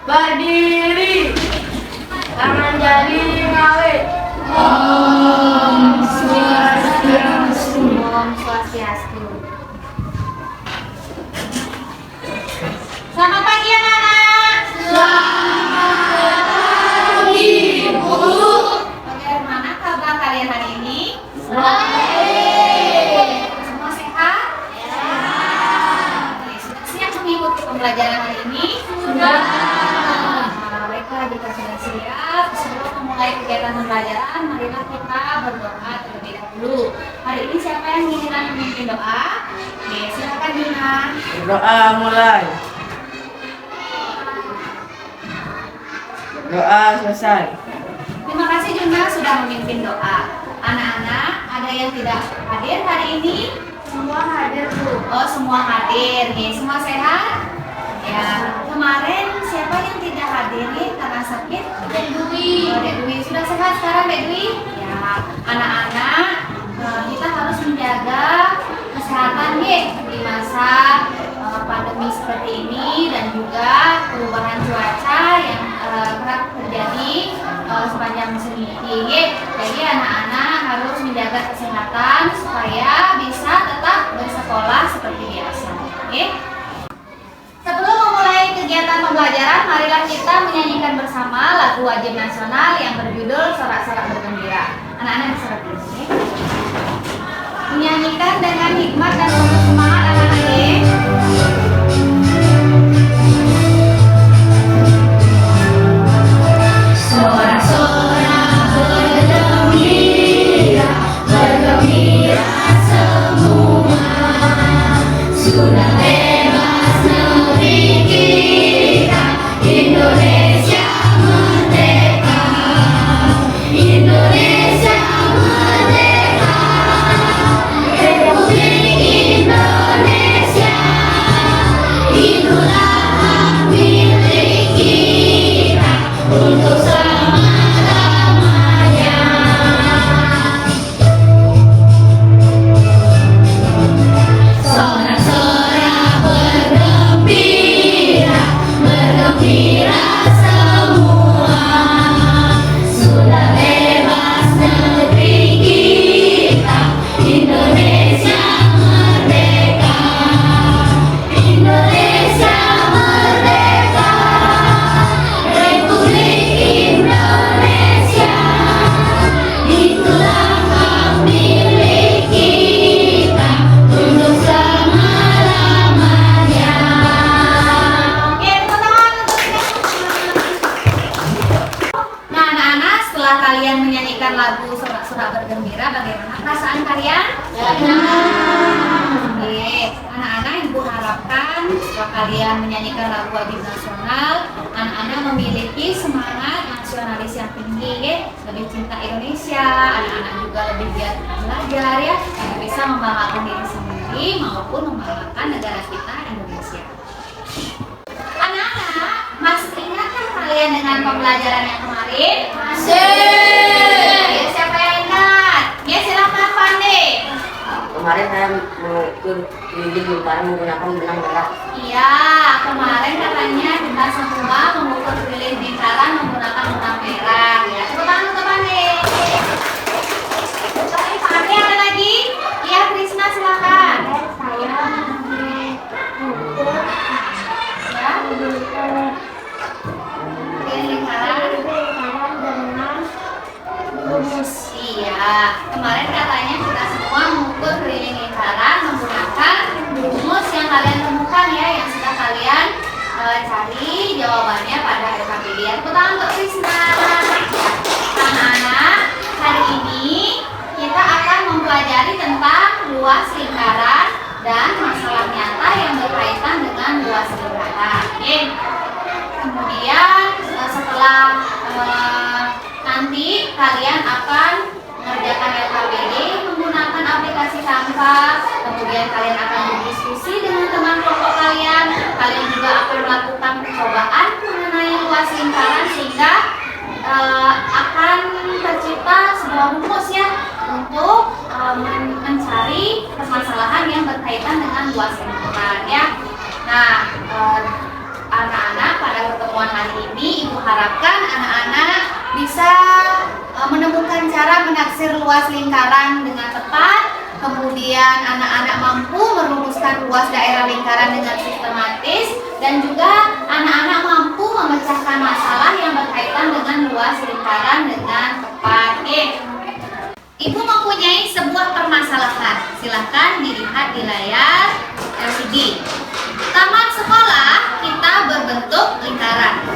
Berdiri, tangan jari ngawet. Om Swastiastu. Om Swastiastu. Selamat pagi anak-anak. Selamat pagi, Bu. Bagaimana kabar kalian hari ini? Baik. Semua sehat? Ya. Oke, sudah siap mengikuti pembelajaran hari ini? Sudah. Baiklah, jika sudah siap, sebelum memulai kegiatan pembelajaran, marilah kita berdoa terlebih dahulu. Hari ini siapa yang ingin memimpin doa? Oke, silakan Dina. Doa mulai. Doa selesai. Terima kasih Juna sudah memimpin doa. Anak-anak, ada yang tidak hadir hari ini? Semua hadir, Bu. Oh, semua hadir. Nih, semua sehat? Ya, kemarin siapa yang tidak hadir nih karena sakit? Dek Dwi. Oh, Dek Dwi sudah sehat sekarang, Dek Dwi? Ya, anak-anak, kita harus menjaga kesehatan ya di masa pandemi seperti ini dan juga perubahan cuaca yang kerap terjadi sepanjang musim ini. Jadi anak-anak harus menjaga kesehatan supaya bisa tetap bersekolah seperti biasa. Oke? Sebelum memulai kegiatan pembelajaran, marilah kita menyanyikan bersama lagu wajib nasional yang berjudul Sorak-Sorak Bergembira. Anak-anak bisa berdiri. Menyanyikan dengan hikmat dan penuh semangat anak-anak ya. Sorak-sorak bergembira, bergembira semua. Sudah bebas negeri kita, Indonesia merdeka. Indonesia merdeka. Republik Indonesia, itulah hak milik kita untuk selama-lamanya. Sorak-sorak bergembira, bergembira semua. Sudah bebas negeri kita, Indonesia merdeka. Indonesia merdeka. Republik Indonesia, itulah hak milik kita untuk selama-lamanya. Oke, tepuk tangan untuk kita. Nah, anak-anak, setelah kalian menyanyikan lagu Sorak-Sorak Bergembira, bagaimana perasaan kalian? Oke, anak-anak, Ibu harapkan setelah kalian menyanyikan lagu wajib nasional, anak-anak memiliki semangat nasionalis yang tinggi, ya. Lebih cinta Indonesia, anak-anak juga lebih giat belajar ya, dan bisa membanggakan diri sendiri maupun membanggakan negara kita Indonesia. Anak-anak, masih ingatkah kalian dengan pembelajaran yang kemarin? Ya, siapa yang ingat? Ya, silakan Pande. Kemarin saya mengukur keliling lingkaran menggunakan benang merah. Iya, kemarin katanya kita semua mengukur keliling lingkaran menggunakan benang merah. Ya, tepuk tangan untuk Pande. Sorry, Pande ada lagi? Iya, Krisna silakan. Saya mengukur ya. Keliling lingkaran dengan rumus. Iya, kemarin katanya kita semua mengukur keliling lingkaran menggunakan rumus yang kalian temukan ya, yang sudah kalian cari jawabannya pada LKPD. Tepuk tangan untuk Krisna. Anak-anak, hari ini kita akan mempelajari tentang luas lingkaran dan masalah nyata yang berkaitan dengan luas lingkaran. Oke. Kemudian setelah nanti kalian akan mengerjakan LKPD menggunakan aplikasi Canva. Kemudian kalian akan berdiskusi dengan teman kelompok kalian. Kalian juga akan melakukan percobaan mengenai luas lingkaran sehingga akan tercipta sebuah rumus ya untuk mencari permasalahan yang berkaitan dengan luas lingkaran ya. Nah, anak-anak pada pertemuan hari harapkan anak-anak bisa menemukan cara menaksir luas lingkaran dengan tepat, kemudian anak-anak mampu merumuskan luas daerah lingkaran dengan sistematis, dan juga anak-anak mampu memecahkan masalah yang berkaitan dengan luas lingkaran dengan tepat. Ibu mempunyai sebuah permasalahan, silahkan dilihat di layar LCD. Taman sekolah kita berbentuk lingkaran.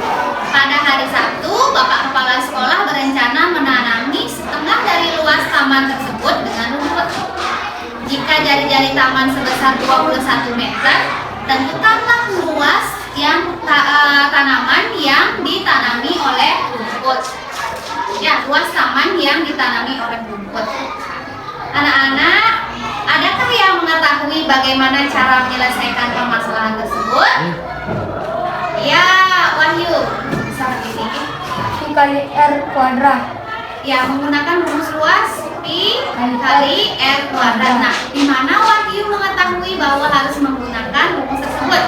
Pada hari Sabtu, Bapak Kepala Sekolah berencana menanami setengah dari luas taman tersebut dengan rumput. Jika jari-jari taman sebesar 21 meter, tentukanlah luas yang tanaman yang ditanami oleh rumput. Ya, luas taman yang ditanami oleh rumput. Anak-anak, adakah yang mengetahui bagaimana cara menyelesaikan permasalahan tersebut? Ya, Wahyu, bisa berdiri. Kali R kuadrat. Ya, menggunakan rumus luas Pi kali R kuadrat. Nah, di mana Wahyu mengetahui bahwa harus menggunakan rumus tersebut?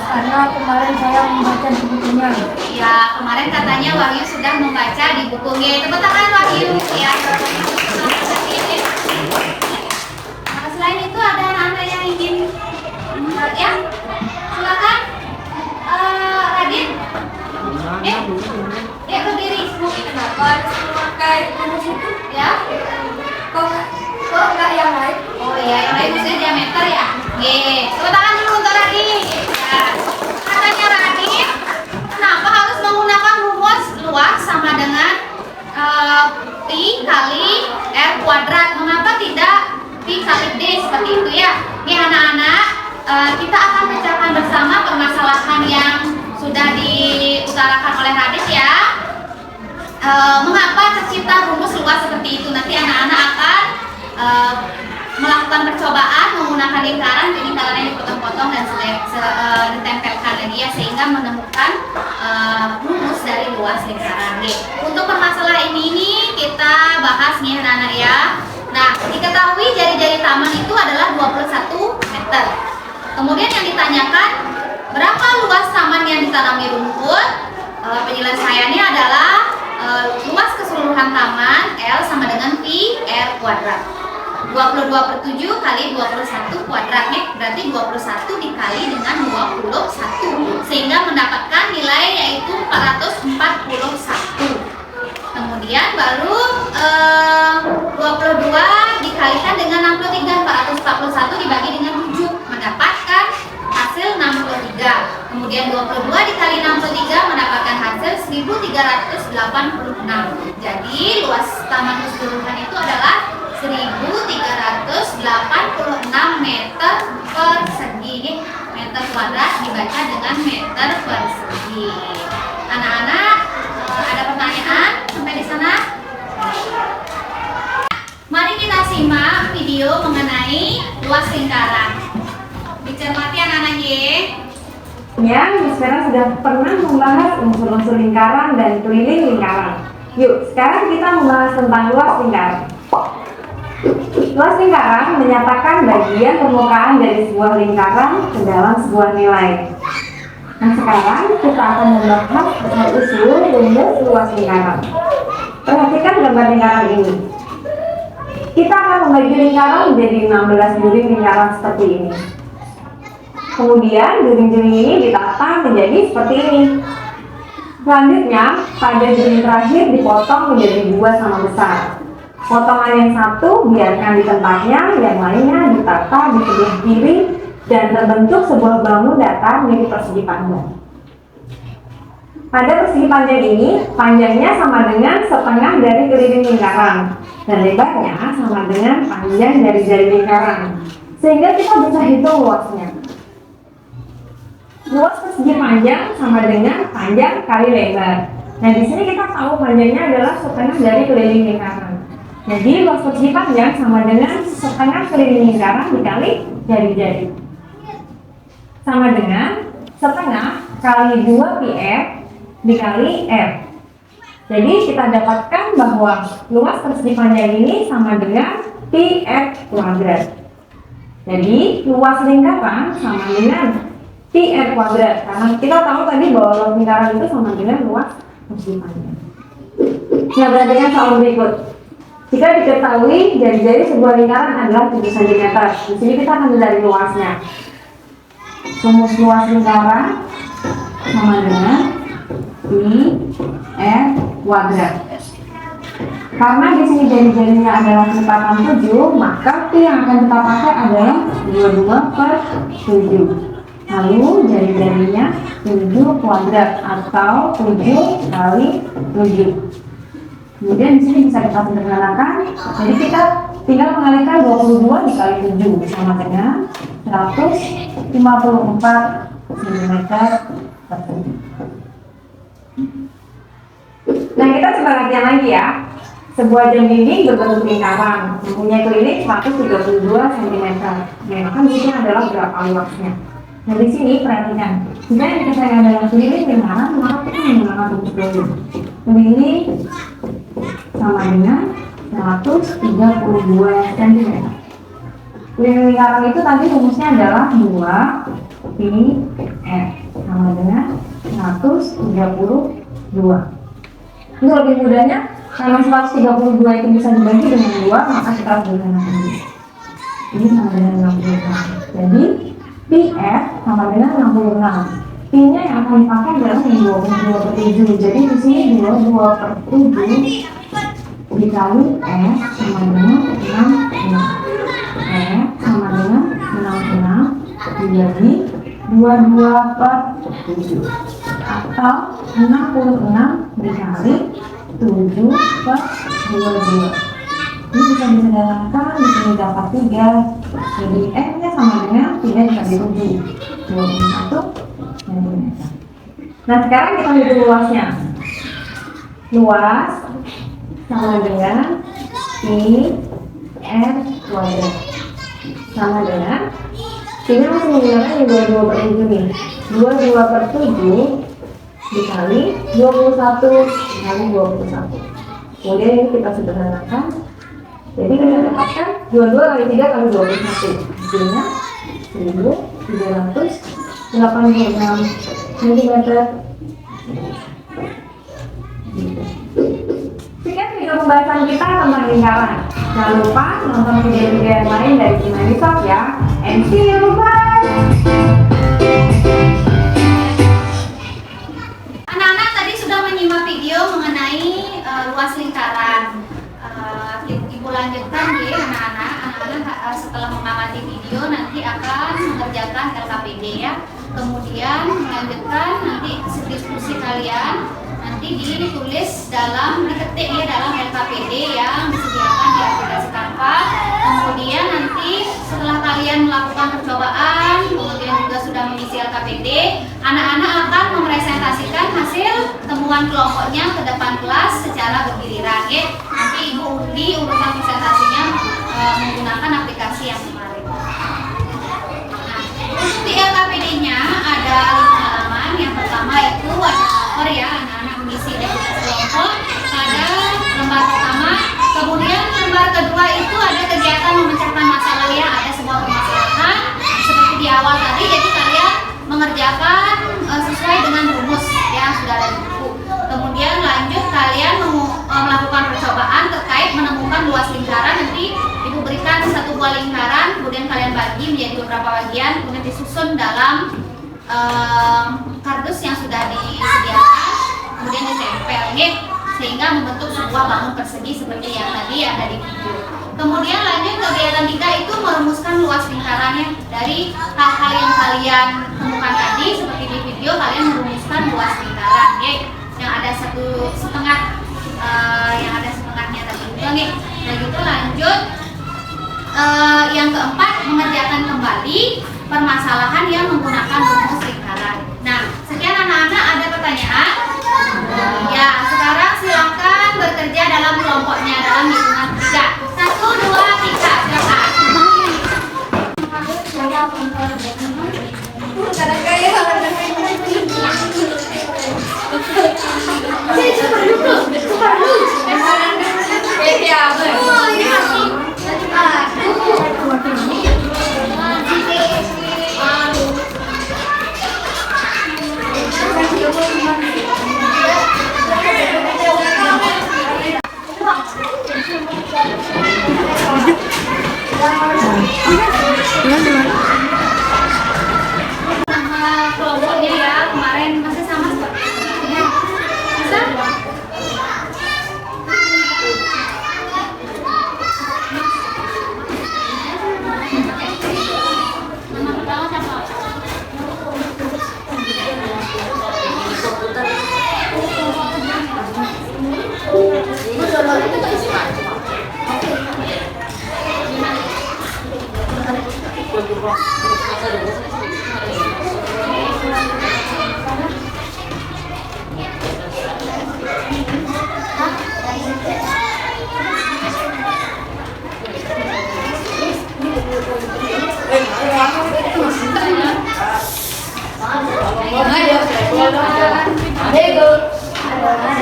Karena kemarin saya membaca di bukunya. Ya, kemarin katanya Wahyu sudah membaca di bukunya. Tepuk tangan Wahyu. Ya. Selain itu ada anak-anak yang ingin ya, silakan. Radit. Ya, berdiri. Kenapa harus memakai rumus itu? Ya. Kok nggak yang lain? Oh iya, yang lain itu diameter ya. Tepuk tangan dulu untuk Radit. Ya. Katanya Radit, kenapa harus menggunakan rumus luas sama dengan Pi kali R kuadrat? Mengapa tidak Pi kali D seperti itu ya? Nih anak-anak, kita akan pecahkan bersama permasalahan yang sudah diutarakan oleh Radit ya. Mengapa tercipta rumus luas seperti itu? Nanti anak-anak akan melakukan percobaan menggunakan lingkaran, lingkarannya dipotong-potong dan ditempelkan lagi ya, sehingga menemukan rumus dari luas lingkaran. Untuk permasalahan ini kita bahas nih anak-anak ya. Nah, diketahui jari-jari taman itu adalah 21 meter. Kemudian yang ditanyakan, berapa luas taman yang ditanami rumput? Penyelesaiannya adalah luas keseluruhan taman L sama dengan Pi R kuadrat. 22/7 kali 21 kuadrat nih, berarti 21 dikali dengan 21, sehingga mendapatkan nilai yaitu 441. Kemudian baru 22 dikalikan dengan 63, 441 dibagi dengan 7, mendapatkan hasil 63. Kemudian 22 dikali 63 mendapatkan hasil 1386. Jadi luas taman keseluruhan itu adalah 1386 meter persegi. Meter kuadrat dibaca dengan meter persegi. Anak-anak, ada pertanyaan sampai di sana? Mari kita simak video mengenai luas lingkaran. Dicermati anak-anak Y. Sekarang sudah pernah membahas unsur-unsur lingkaran dan keliling lingkaran. Yuk, sekarang kita membahas tentang luas lingkaran. Luas lingkaran menyatakan bagian permukaan dari sebuah lingkaran ke dalam sebuah nilai. Nah, sekarang kita akan membahas asal-usul rumus luas lingkaran. Perhatikan gambar lingkaran ini. Kita akan membagi lingkaran menjadi 16 duri lingkaran seperti ini. Kemudian duri-duri ini ditata menjadi seperti ini. Selanjutnya, pada duri terakhir dipotong menjadi 2 sama besar. Potongan yang satu biarkan di tempatnya, yang lainnya ditata di sebelah kiri dan terbentuk sebuah bangun datar mirip persegi panjang. Pada persegi panjang ini, panjangnya sama dengan setengah dari keliling lingkaran dan lebarnya sama dengan panjang dari jari lingkaran, sehingga kita bisa hitung luasnya. Luas persegi panjang sama dengan panjang kali lebar. Nah, di sini kita tahu panjangnya adalah setengah dari keliling lingkaran. Jadi luas persegi panjang sama dengan setengah keliling lingkaran dikali jari-jari. Sama dengan setengah kali 2 pi F dikali F. Jadi kita dapatkan bahwa luas persegi panjang ini sama dengan pi F kuadrat. Jadi luas lingkaran sama dengan pi R kuadrat, karena kita tahu tadi bahwa luas lingkaran itu sama dengan luas persegi panjang. Nah, perhatikan soal berikut. Jika diketahui jari-jari sebuah lingkaran adalah 7 cm, di sini kita akan mencari luasnya. Rumus luas lingkaran sama dengan pi r kuadrat. Karena di sini jari-jarinya adalah lipatan 7, maka pi yang akan kita pakai adalah 22/7. Lalu jari-jarinya 7 kuadrat atau 7 kali 7. Kemudian di sini bisa kita sederhanakan. Jadi kita tinggal mengalihkan 22 dikali 7 sama dengan 154 cm persegi. Nah, kita coba latihan lagi ya. Sebuah jam dinding berbentuk lingkaran, mempunyai keliling 132 cm. Nah, maka ini adalah berapa luasnya? Nah, di sini perhatikan. Jika yang dikatakan adalah keliling lingkaran, maka kita menggunakan rumus keliling. Keliling sama dengan 132 cm. Keliling lingkaran itu tadi rumusnya adalah 2 pi r sama dengan 132. Untuk lebih mudahnya, karena 132 itu bisa dibagi dengan 2, maka kita harus gunakan ini sama dengan 66. Jadi pi r sama dengan 66. Pi-nya yang akan dipakai adalah 22/7. Jadi di sini 22/7 dikali r sama dengan 66. R sama dengan 66 dibagi 22/7 atau 66 dikali 7/22. Ini bisa disederhanakan, di sini dapat 3. Jadi R-nya sama dengan 3 dikali 7, 21 cm. Nah, sekarang kita hitung luasnya. Luas sama dengan pi r kuadrat sama dengan, ini masih menggunakan yang 22/7 nih. 22/7 dikali 21 dikali 21. Kemudian ini kita sederhanakan. Jadi kita dapatkan 22 kali 3 kali 21. Hasilnya 1386 cm. Sekian video pembahasan kita tentang lingkaran. Jangan lupa nonton video-video yang lain dari Cimanisop ya. And see you, bye! Anak-anak tadi sudah menyimak video mengenai luas lingkaran. Ibu lanjutkan ya anak-anak. Anak-anak setelah mengamati video nanti akan mengerjakan LKPD ya. Kemudian melanjutkan nanti hasil diskusi kalian nanti ditulis diketik ya dalam LKPD yang disediakan di aplikasi Canva. Kemudian nanti setelah kalian melakukan percobaan, kemudian juga sudah mengisi LKPD, anak-anak akan mempresentasikan hasil temuan kelompoknya ke depan kelas secara bergiliran ya. Nanti ibu undi urutan presentasinya menggunakan aplikasi yang kemarin. Nah, untuk di LKPD-nya ada 5 halaman. Yang pertama itu ada cover ya, anak-anak mengisi identitas kelompok pada lembar pertama. Kemudian lembar kedua itu ada kegiatan memecahkan masalah ya, ada sebuah permasalahan seperti di awal tadi. Jadi kalian mengerjakan sesuai dengan rumus yang sudah ada di buku. Kemudian lanjut kalian melakukan percobaan terkait menemukan luas lingkaran. Nanti ibu berikan satu buah lingkaran, kemudian kalian bagi menjadi beberapa bagian, kemudian disusun dalam kardus yang sudah disediakan, kemudian ditempel nih, sehingga membentuk sebuah bangun persegi seperti yang tadi ada di video. Kemudian lanjut kegiatan 3 itu merumuskan luas lingkarannya dari hal-hal yang kalian temukan tadi seperti di video. Kalian merumuskan luas lingkaran ya, yang ada 1,5 yang ada setengahnya tadi juga nih. Nah gitu lanjut yang keempat mengerjakan kembali permasalahan yang menggunakan rumus lingkaran. Nah sekian anak-anak, ada pertanyaan? Ya, sekarang silakan bekerja dalam kelompoknya dalam hitungan 3. 1, 2, 3, silakan.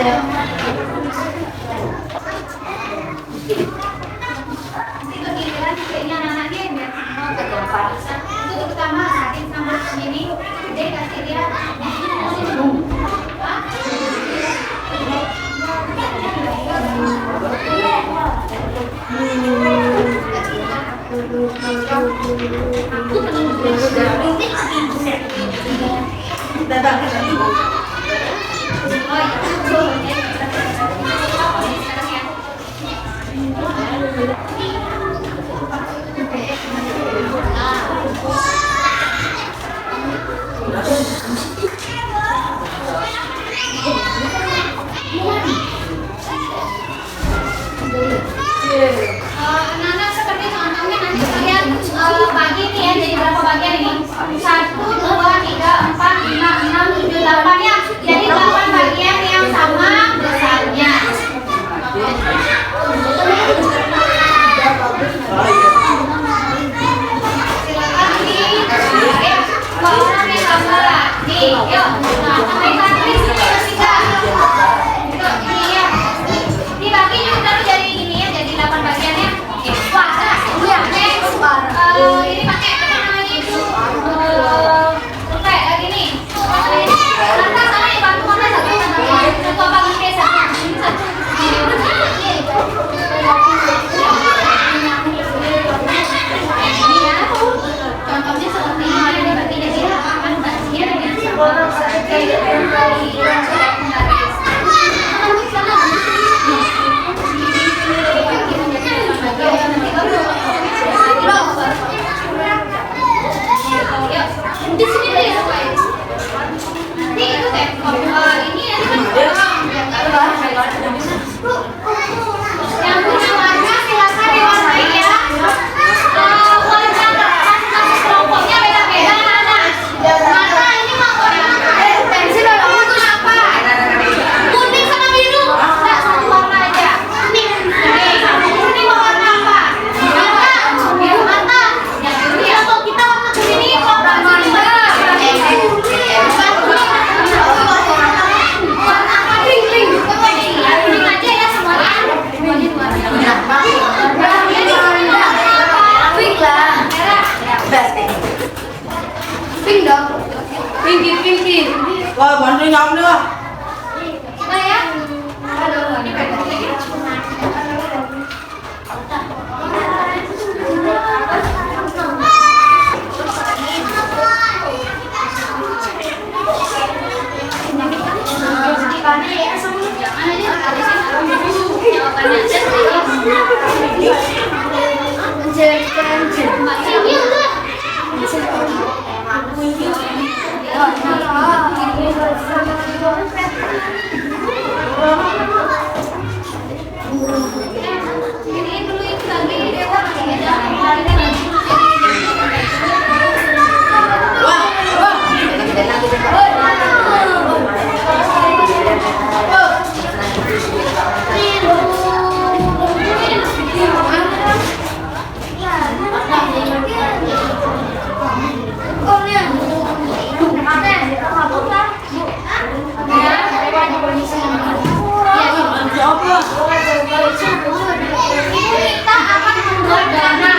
Itu giliran kayaknya anak-anaknya yang biar mau ke tempat. Itu terutama saat ini nomor ini dia kasih dia. Anak-anak seperti contohnya nanti kalian bagi nih ya, jadi berapa bagian ini? 1, 2, 3, 4, 5, 6, 7, 8 ya. Jadi 8 bagian yang sama besarnya. Silakan nih, ya. Kalau orang yang gambar, nih, yuk. Nah, sampai satu di sini bersihkan. Yuk, ini ya. Dibagi juga taruh jadi gini ya, jadi 8 bagiannya. Oke, kuadrat. Iya, next. Ini pakai apa namanya itu? Kayak gini. Lantas sama ya, bantu mana satu? Satu apa gede satu? Satu. Ini ya, contohnya seperti ini, dibagi jadi 8 bagian yang sama. Di sini deh, nanti itu deh. Ini yang punya warna silakan diwarnai ya. Warna masing-masing kelompoknya beda-beda, anak. Mata ini mau warna pensil kamu tuh apa? Kuning sama biru. Enggak, satu warna aja. Kuning mau warna apa? Mata. Yang biru ya. Kalau kita warna ke sini kok warna apa? Warna apa? Pink. Kuning aja ya semuanya. Pink lah. Pink dong. Pink. Rồi, bọn đi nhóm nữa. Coba ya. Aduh, ini beda lagi. Ini dulu itu lagi dewa kita akan membuat dana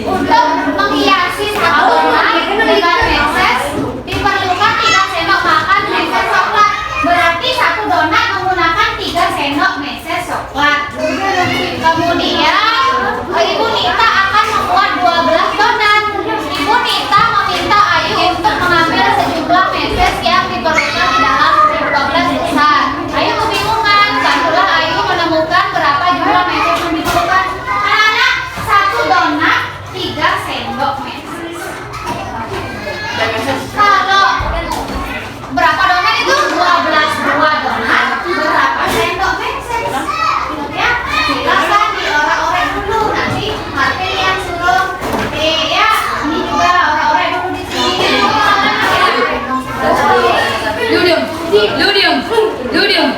untuk menghiasi satu donat dengan meses diperlukan 3 sendok makan meses coklat. Berarti satu donat menggunakan 3 sendok meses coklat. Kemudian Ibu Nita akan membuat 12 donat. Ibu Nita meminta Ayu untuk mengambil sejumlah meses yang diperlukan di dalam 12 besar. Ayu kebingungan, bantulah Ayu menemukan berapa jumlah meses yang diperlukan. Anak-anak, satu donat 3 sendok meses. Kalau berapa donat itu? 2 donat, berapa sendok meses? Ya, silakan diorek-orek dulu. Nanti Martin yang suruh. Ya, ini juga orek-orek dulu di sini. Ludium.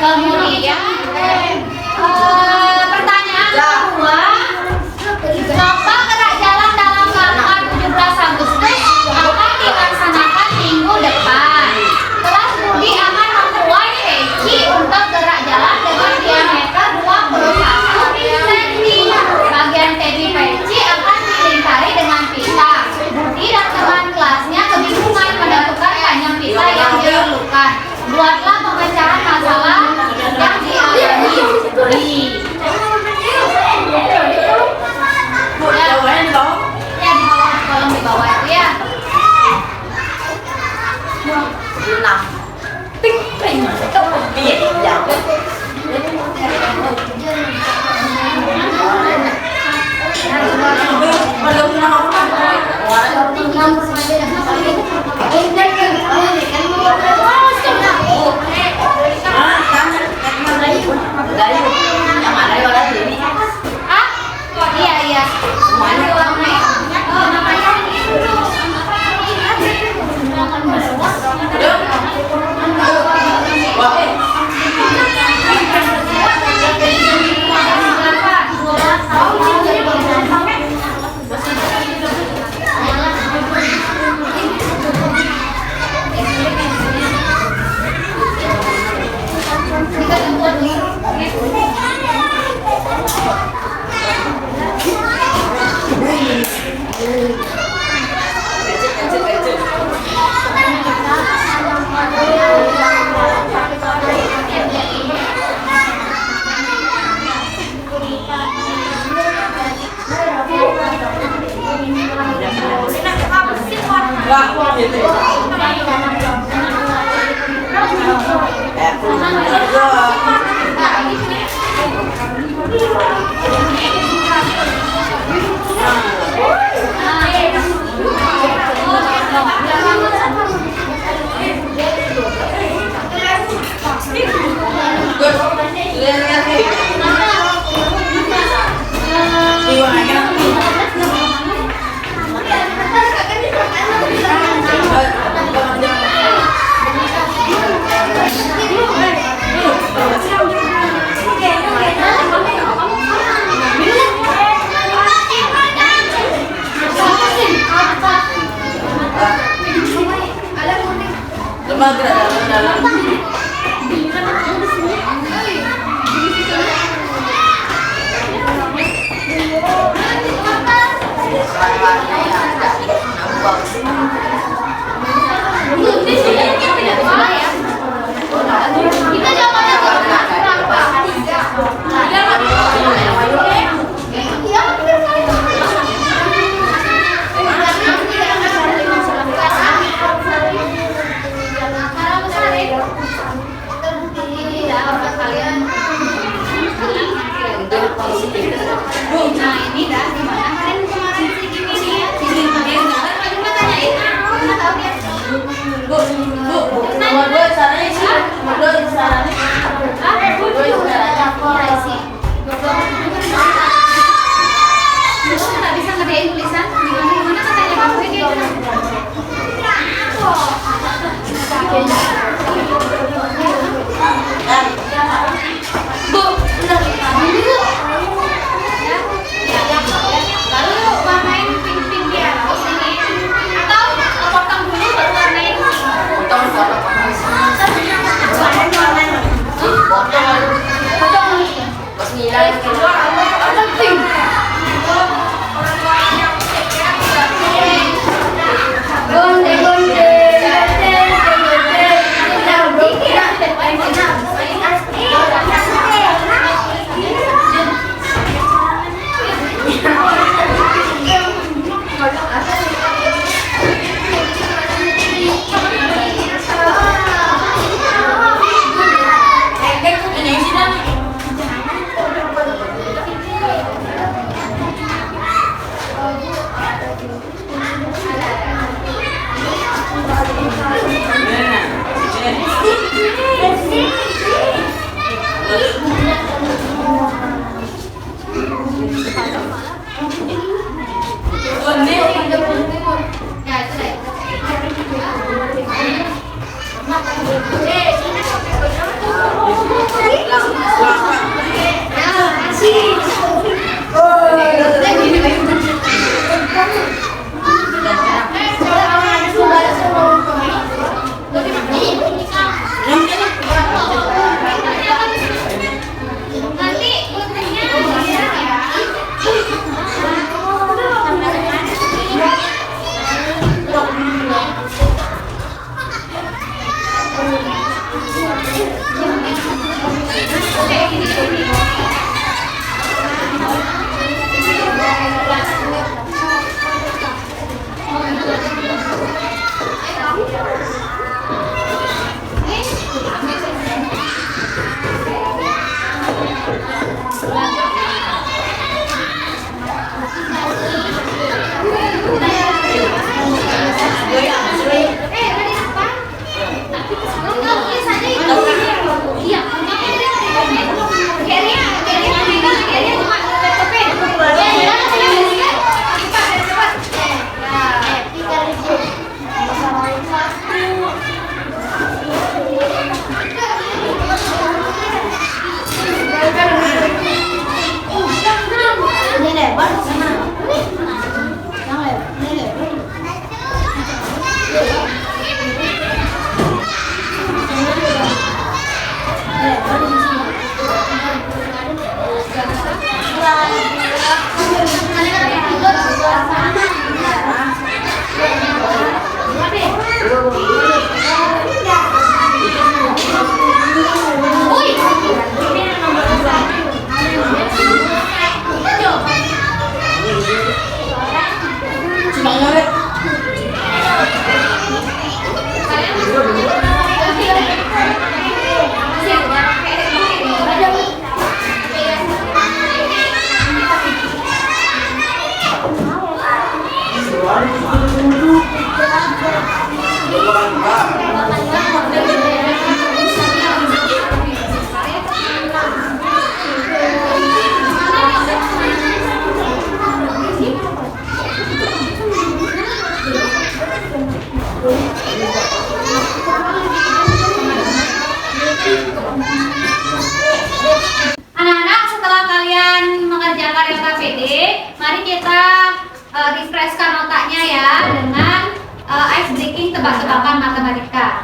Kemudian pertanyaan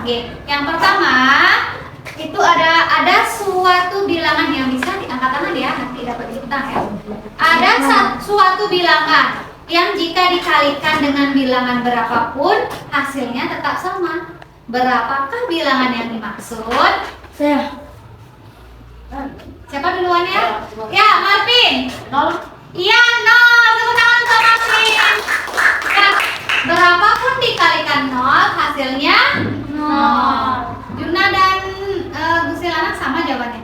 Oke, yang pertama itu ada suatu bilangan yang bisa diangkat tangan ya, nanti dapat dihitung ya. Ada suatu bilangan yang jika dikalikan dengan bilangan berapapun hasilnya tetap sama. Berapakah bilangan yang dimaksud? Saya. Siapa duluan ya? Ya, Marvin. 0. Iya, 0. Tepuk tangan untuk Marvin. Ya, berapapun dikalikan 0 hasilnya 0. Juna dan Gusilana sama jawabannya?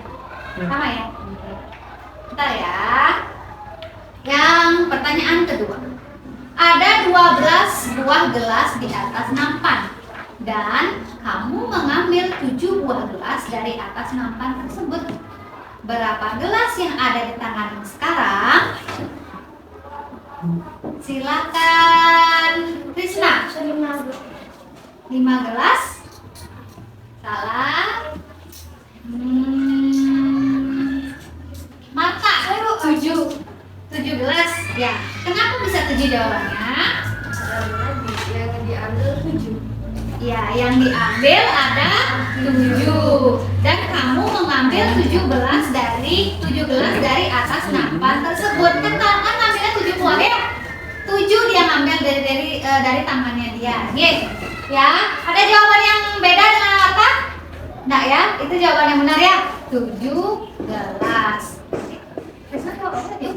Sama ya? Bentar ya. Yang pertanyaan kedua. Ada 12 buah gelas di atas nampan dan kamu mengambil 7 buah gelas dari atas nampan tersebut. Berapa gelas yang ada di tanganmu sekarang? Silakan Krisna. 5 gelas? Salah. Marta, 7 gelas. Ya, kenapa bisa 7 jawabannya? Yang diambil 7. Ya, yang diambil ada 7 dan kamu mengambil 7 gelas dari atas nampan tersebut. Kan ngambilnya 7 buah ya? 7 dia ngambil dari tangannya dia. Gitu. Ya, ada jawaban yang beda dengan apa? Enggak ya? Itu jawaban yang benar ya? 7 gelas. Krisna jawab berapa?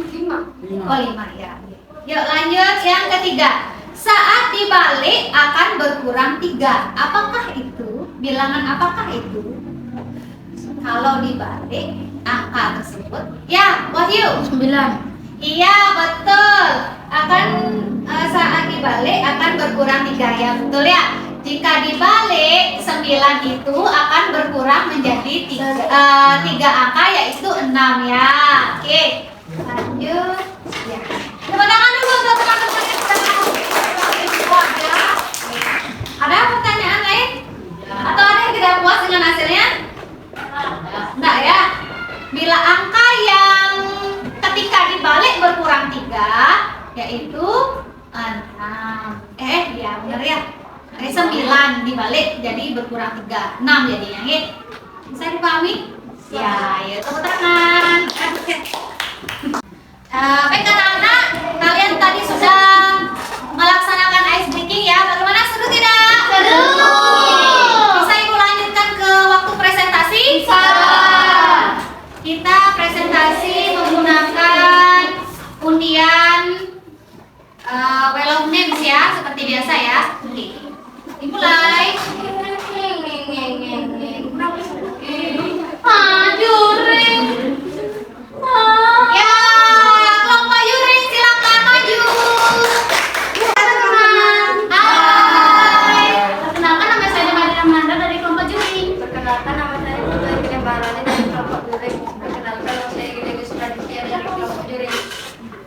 5. Oh, 5 ya. Yuk lanjut yang ketiga. Saat dibalik akan berkurang 3. Apakah itu? Bilangan apakah itu? Kalau dibalik angka tersebut, ya, Wahyu. 9. Iya, betul. Saat dibalik akan berkurang 3 ya, betul ya. Jika dibalik 9 itu akan berkurang menjadi 3 angka yaitu 6 ya. Oke, lanjut. Ya. Tepuk tangan dulu untuk teman-teman yang sudah puas ya. Ada pertanyaan lain? Atau ada yang tidak puas dengan hasilnya? Enggak ya. Bila angka yang ketika dibalik berkurang 3 yaitu 6. Ya benar ya. 9 dibalik jadi berkurang 3. 6 jadinya ya. Bisa dipahami? Ya, ya tepuk tangan. Baik anak-anak, kalian tadi sudah melaksanakan ice breaking ya. Bagaimana, seru tidak? Seru. Bisa Ibu lanjutkan ke waktu presentasi? Bisa. Kita presentasi menggunakan undian Well of Names ya, seperti biasa ya. Oke. Dimulai. Juring. Ya, kelompok juring silakan maju. Hai. Perkenalkan nama saya Madina Amanda dari kelompok juring. Perkenalkan nama saya Putri Kebarani dari kelompok juring. Perkenalkan nama saya Gede Gusraditya dari kelompok juring.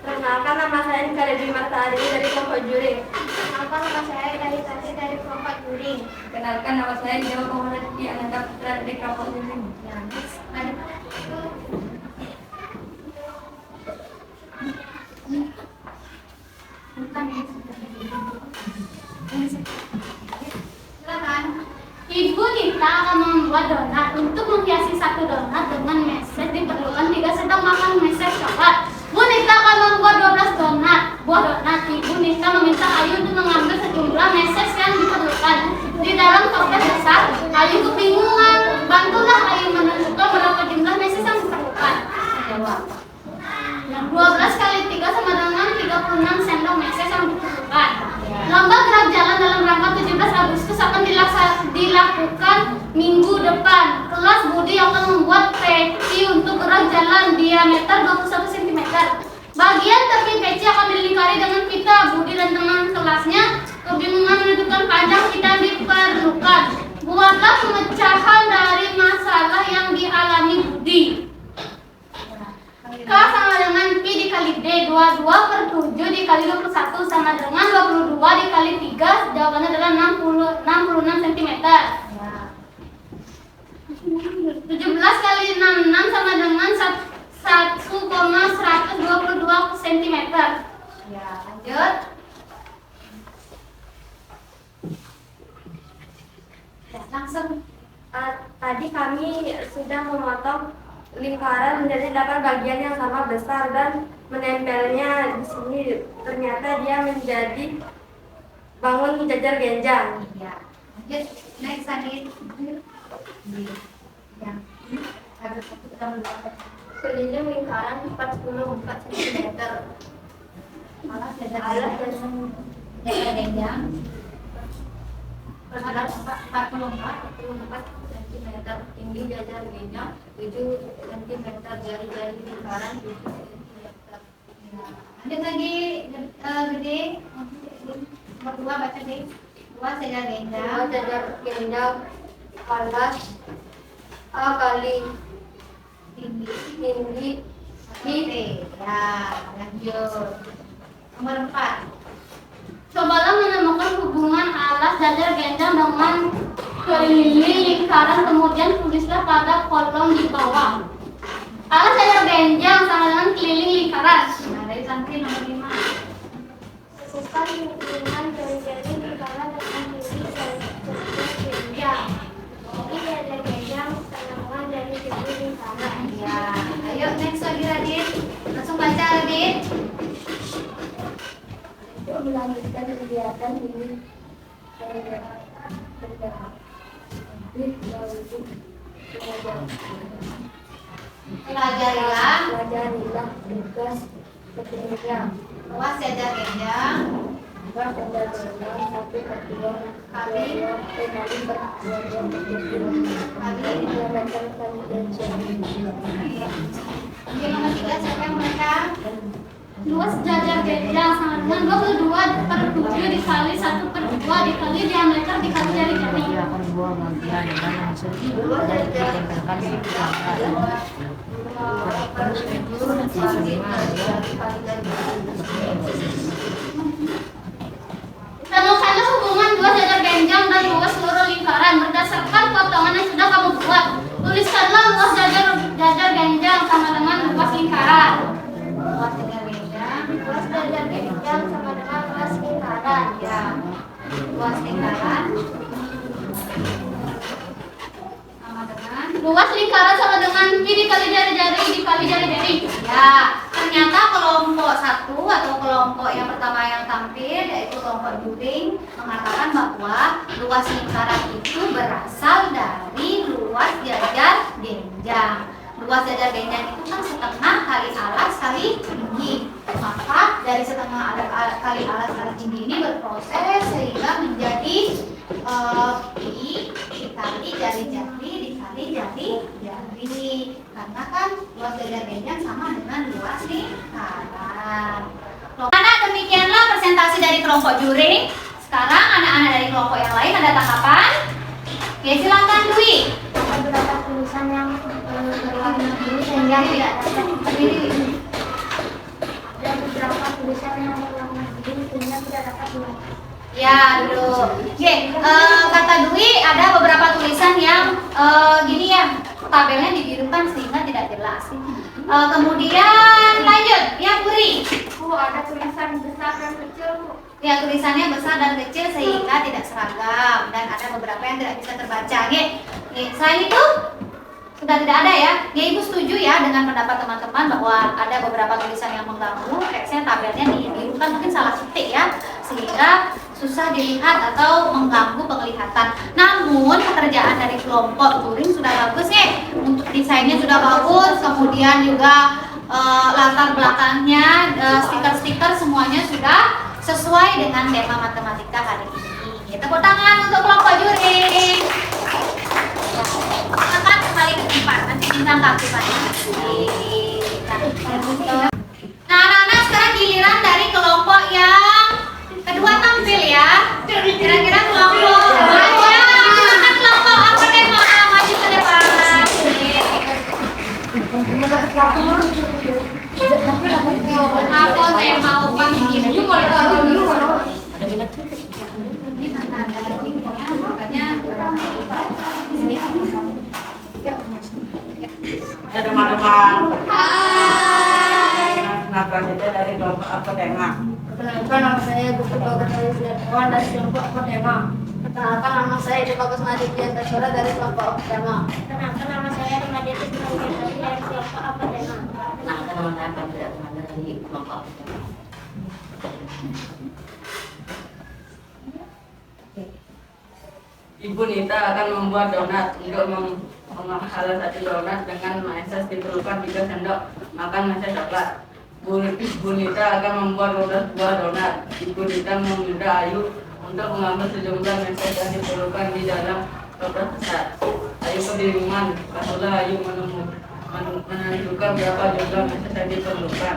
Perkenalkan nama saya Khalidi Martari dari kelompok juring. Perkenalkan nama saya dari Tati dari kelompok juring. Perkenalkan nama saya Jawa Komuniti Ananda Putra dari kelompok juring. Silakan. Ibu Nita akan membuat donat. Untuk menghiasi satu donat dengan meses diperlukan 3 sendok makan meses coklat. Bu Nita akan membuat 12 buah donat. Ibu Nita meminta Ayu untuk mengambil sejumlah meses yang diperlukan. Di dalam toples besar, Ayu kebingungan. Bantulah Ayu menentukan berapa jumlah meses yang diperlukan. Jawab. 12 kali 3 sama dengan 36 sendok meses yang diperlukan. Lomba gerak jalan dalam rangka 17 Agustus akan dilakukan minggu depan. Kelas Budi akan membuat peci untuk gerak jalan diameter 21 cm. Bagian tepi peci akan dilingkari dengan pita. Budi dan teman kelasnya kebingungan menentukan panjang pita yang diperlukan. Buatlah pemecahan dari masalah yang dialami Budi. K sama dengan P dikali D. 22 per 7 dikali 21 sama dengan 22 dikali 3. Jawabannya adalah 66 cm. 17 kali 66 sama dengan 1,122 cm. Ya, lanjut. Langsung. Tadi kami sudah memotong lingkaran menjadi 8 bagian yang sama besar dan menempelnya di sini. Ternyata dia menjadi bangun jajar genjang. Ya. Lanjut. Next Adit. Ya. Keliling lingkaran 44 cm. Alas jajar Alas genjang. Alas 44 cm tinggi jajar genjang 7 cm jari-jari lingkaran 7 cm. Lanjut lagi gede. Nomor 2 baca deh. 2 jajar genjang. Jajar genjang alas A kali tinggi Oke, ya, lanjut. Nomor 4. Cobalah menemukan hubungan alas jajar genjang dengan keliling lingkaran, kemudian tulislah pada kolom di bawah. Alas jajar genjang sama dengan keliling lingkaran. Nah, dari santri nomor 5. Bukan hubungan jari-jari lingkaran dengan tinggi jajar genjang. Ini jajar genjang sambungan dari tinggi lingkaran. Ya, ayo next lagi Radit. Langsung baca Radit. Untuk melanjutkan kegiatan ini Pelajarilah tugas ketinggian luas jajar genjang tugas jajar genjang 1/2 kali kali per 2 meter kali genjang. Oke, nomor 3 siapa yang mereka? Luas jajar genjang sama dengan 22/7 dikali 1/2 dikali diameter dikali jari-jari. Temukanlah hubungan luas jajar genjang dan luas seluruh lingkaran berdasarkan potongan yang sudah kamu buat. Tuliskanlah luas jajar genjang sama dengan luas lingkaran. Luas jajar genjang. Luas jajar genjang sama dengan luas lingkaran. Ya, luas lingkaran sama dengan Luas lingkaran sama dengan pi dikali jari-jari dikali jari-jari. ya. Ternyata kelompok 1 atau kelompok yang pertama yang tampil yaitu kelompok Juring mengatakan bahwa luas lingkaran itu berasal dari luas jajar genjang. Luas jajar genjang itu kan setengah kali alas kali tinggi. Maka dari setengah kali alas kali tinggi ini berproses sehingga menjadi pi dikali jari-jari dikali jari-jari. Karena kan luas jajar genjang sama dengan luas lingkaran. Anak, demikianlah presentasi dari kelompok Juring. Sekarang anak-anak dari kelompok yang lain ada tanggapan? Oke, silakan Dwi. Beberapa tulisan yang berwarna biru sehingga tidak dapat berdiri. Ada beberapa tulisan yang berwarna biru sehingga tidak dapat dibaca. Ya, dulu. Oke, kata Dwi ada beberapa tulisan yang gini ya, tabelnya dibirukan sehingga tidak jelas. Kemudian lanjut, ya Puri. Ada tulisan besar dan kecil, Bu. Ya, tulisannya besar dan kecil sehingga tidak seragam dan ada beberapa yang tidak bisa terbaca. Oke, selain itu sudah tidak ada ya. Ya, Ibu setuju ya dengan pendapat teman-teman bahwa ada beberapa tulisan yang mengganggu, teksnya tabelnya dibirukan mungkin salah ketik ya, sehingga susah dilihat atau mengganggu penglihatan. Namun pekerjaan dari kelompok Juring sudah bagus ya, untuk desainnya sudah bagus, kemudian juga latar belakangnya, stiker-stiker semuanya sudah sesuai dengan tema matematika hari ini. Tepuk tangan untuk kelompok Juring. Silakan kembali ke tempat, nanti bintang keaktifan. Nah, anak-anak sekarang giliran dari kelompok yang kedua tampil ya. Kira-kira kelompok kan kelompok apa deh, maju ke depan. Aku saya mau panggil dulu. Ada teman-teman. Hai. Kenapa saja dari kelompok apa tema? Perkenalkan, nama saya Bukit Bagas Wan dari kelompok Akadema. Kenalkan, nama saya Edi Bagus Maditya Tasora dari kelompok Optema. Kenalkan, nama saya Ramadhani Purwodadi dari kelompok Apatema. Kenalkan, nama saya Pamela dari kelompok. Ibu Nita akan membuat donat. Untuk salah satu donat dengan meses diperlukan 3 sendok makan meses coklat. Ibu Nita akan membuat 12 buah donat. Ibu Nita meminta Ayu untuk mengambil sejumlah meses yang diperlukan di dalam kertas besar. Ayu kebingungan, lalu Ayu menentukan berapa jumlah meses yang diperlukan.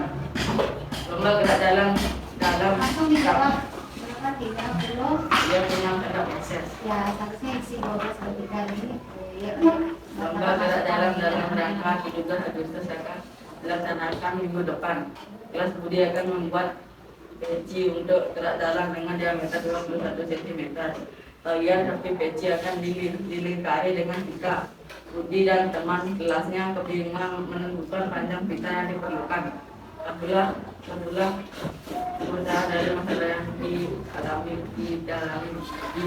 Lomba gerak dalam Langsung dijawab. Berapa? 30. dia punya sendok meses. Ya, seharusnya isi 12 kali 3 ini. Lomba gerak dalam rangka 17 Agustus akan dilaksanakan minggu depan. Kelas Budi akan membuat peci untuk gerak dalam dengan diameter 21 cm. Bagian tepi peci akan dilingkari dengan pita. Budi dan teman kelasnya kebingungan menentukan panjang pita yang diperlukan. Alhamdulillah berusaha dari masalah yang dialami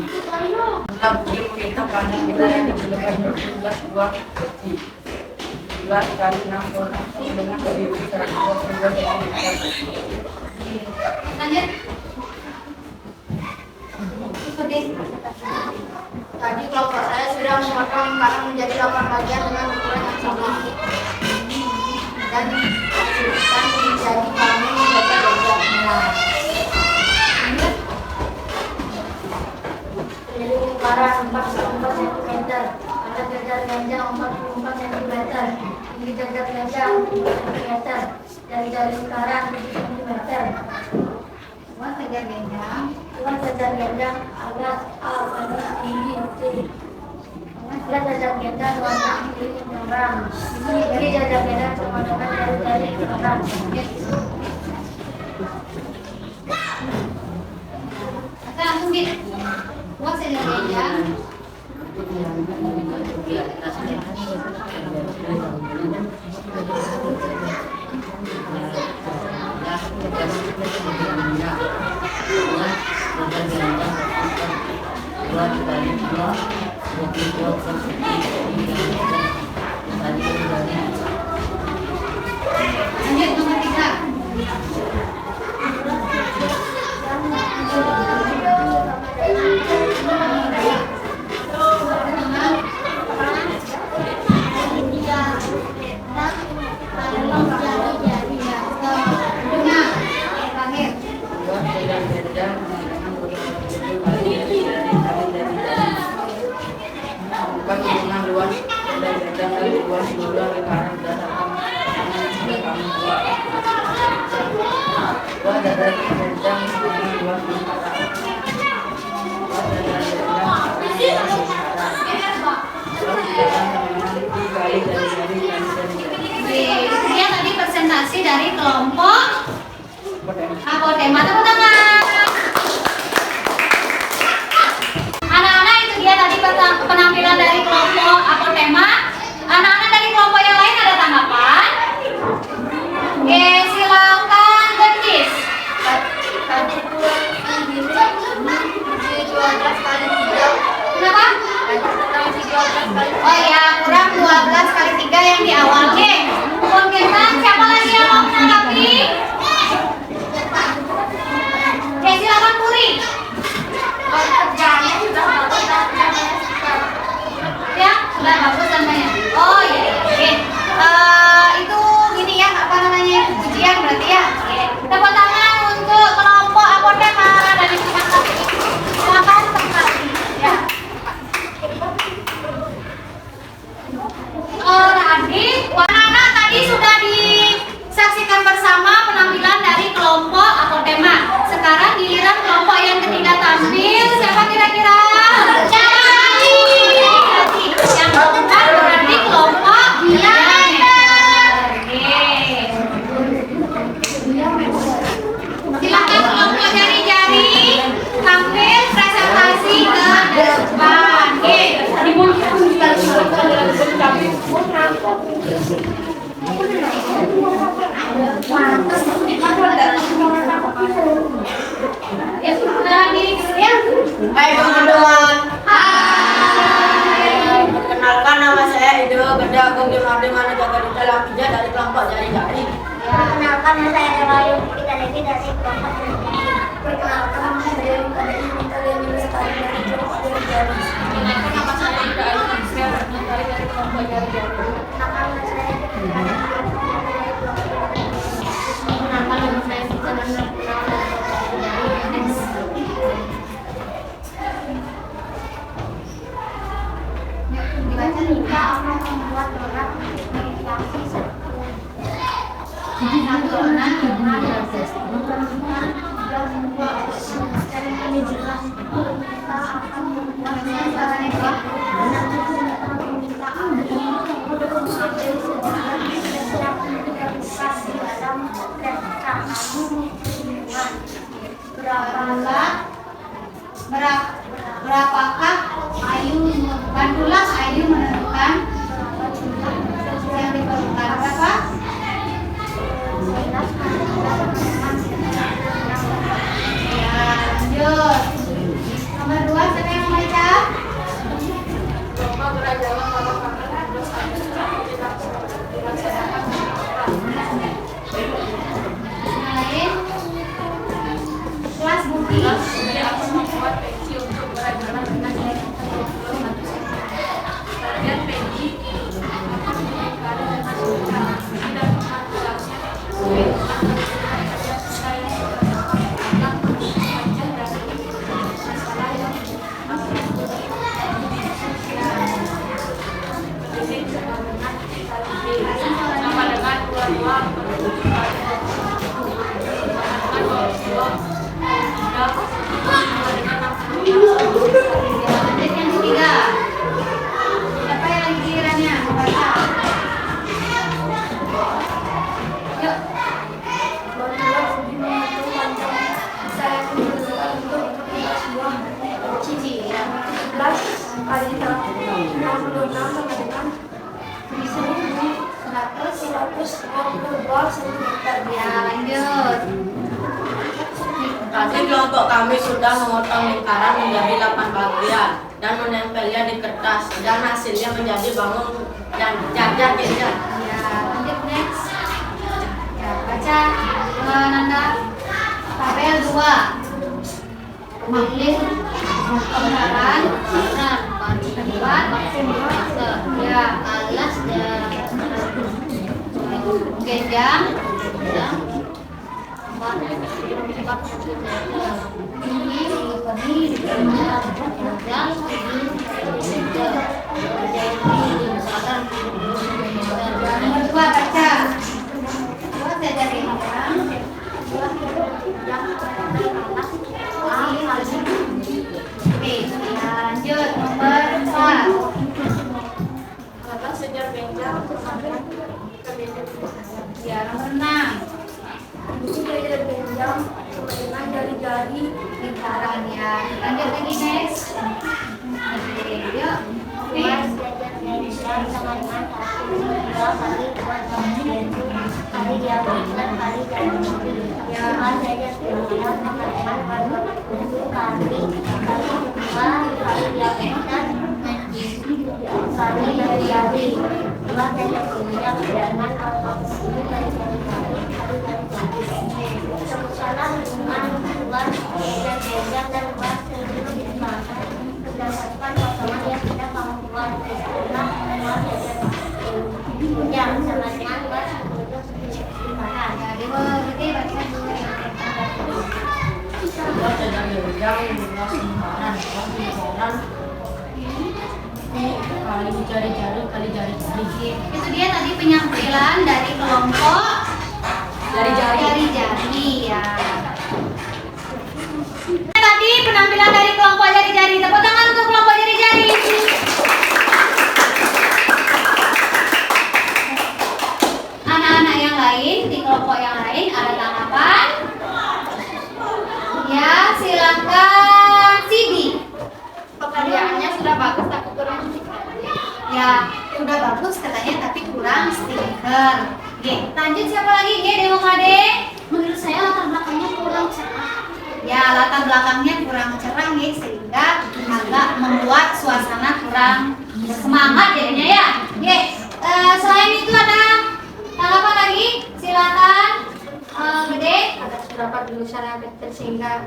Setelah Budi menghitung panjang pita yang diperlukan 12 buah peci. 11 kali 60 dengan berdiri 122 cm. Lanjut. Ikuti. Tadi kelompok saya sudah memotong lingkaran menjadi 8 bagian dengan ukuran yang sama. Dan hasilkan menjadi kami menjadi bagian. Keliling lingkaran 44 cm, pada jajar meja 44 cm, tinggi jajar meja 40 cm, jari-jari lingkaran 7 cm. Buat segar gendang. Buat jajar gendang alas tinggi C. Buat jajar gendang warna tinggi merah. Jadi jajar gendang sama dengan jari-jari lingkaran. Kita langsung gitu. Buat segar gendang. Lanjut nomor 3. Hubungan luas dan gendang dari luas dua lingkaran berdasarkan yang sudah kami buat. Buat dari gendang hubungan luas lingkaran. Buat dari gendang dikali dari Itu dia tadi presentasi dari kelompok Apotema. Tepuk tangan. Anak-anak, itu dia tadi penampilan dari kelompok Apotema. Anak-anak dari kelompok yang lain ada tanggapan? Oke, silakan Gendis. Tadi 12 kali 3. Kenapa? Tadi 12 kali. Oh ya, kurang 12 kali 3 yang di awal. Oke, mungkin siapa lagi yang mau menanggapi? Oke, silakan Puri. Kerjaannya sudah bagus dan saya suka. Ya, sudah bagus namanya. Oh iya, iya. Oke. Itu gini ya, apa namanya? Ujian berarti ya. Oke. Tepuk tangan untuk kelompok Apotema dari Sumatera. Silakan terkasih. Ya. Anak-anak tadi sudah disaksikan bersama penampilan dari kelompok Apotema. Sekarang giliran kelompok yang ketiga tampil. Siapa kira-kira? Yang keempat berarti kelompok silakan kelompok jari-jari tampil presentasi ke depan. Ya sudah diri ya. Baik teman-teman, jari-jari. Perkenalkan, saya Rayu kita dari kelompok jari-jari. Perkenalkan, saya Lingkaran kalian melestari dari kelompok jari-jari. Perkenalkan, nama saya Ida Ayu Ismail dari kelompok jari-jari. Perkenalkan, saya Perkenalkan, nama saya Sita dan dibaca Nika akan membuat donat menginflasi satu donat dengan proses memperlukan dan membuat dan ini jelas kita akan membuat donat itu kita akan sampai sejarah setiap investasi dalam kereta berapakah bantulah Ayu menentukan yang diperlukan berapa? Ya, lanjut. Nomor 2, siapa yang membaca? Lain. Kelas Budi. Aku membuat peci untuk belajar dengan kalian peci sama dengan dua-dua Lanjut yang ketiga. Siapa yang lagi gilirannya? Baca. Yuk. Bantulah Budi membentuk panjang saya menentukan untuk sebuah Cici ya. 11 kali 66 sama dengan 1.122 cm. Ya, lanjut. Tadi kelompok kami sudah memotong lingkaran menjadi 8 bagian dan menempelnya di kertas dan hasilnya menjadi bangun dan jajar. Ya, lanjut next. Ya, baca Nanda. Tabel 2. Maklin pembaharan kedua ya alas dan genjang nomor 2 baca. Dua saya dari Oke, ya, lanjut nomor 4. sejar benjang Ya, nomor 6. Ini dari benjang dengan jari-jari Lingkaran ya. Lanjut lagi next. Oke, yuk. Oke. Ya, berarti baca dulu yang Buat jajar benjang, luas lingkaran, kali jari-jari, kali jari-jari. itu dia tadi penyampilan dari kelompok Jari-jari. ya. Tadi penampilan dari kelompok jari-jari. Tepuk tangan untuk kelompok jari-jari. Anak-anak yang lain di kelompok yang lain ada tanggapan? Ya, silakan Sidi. pekerjaannya sudah bagus tapi kurang Ya, udah bagus katanya tapi kurang stiker. Oke, lanjut siapa lagi? Demo Kade. Menurut saya latar belakangnya kurang cerah. Ya, latar belakangnya kurang cerah nih sehingga agak membuat suasana kurang bersemangat jadinya ya. Oke, selain itu ada Tanggapan lagi? Silakan. Gede. Ada beberapa tulisan yang kecil sehingga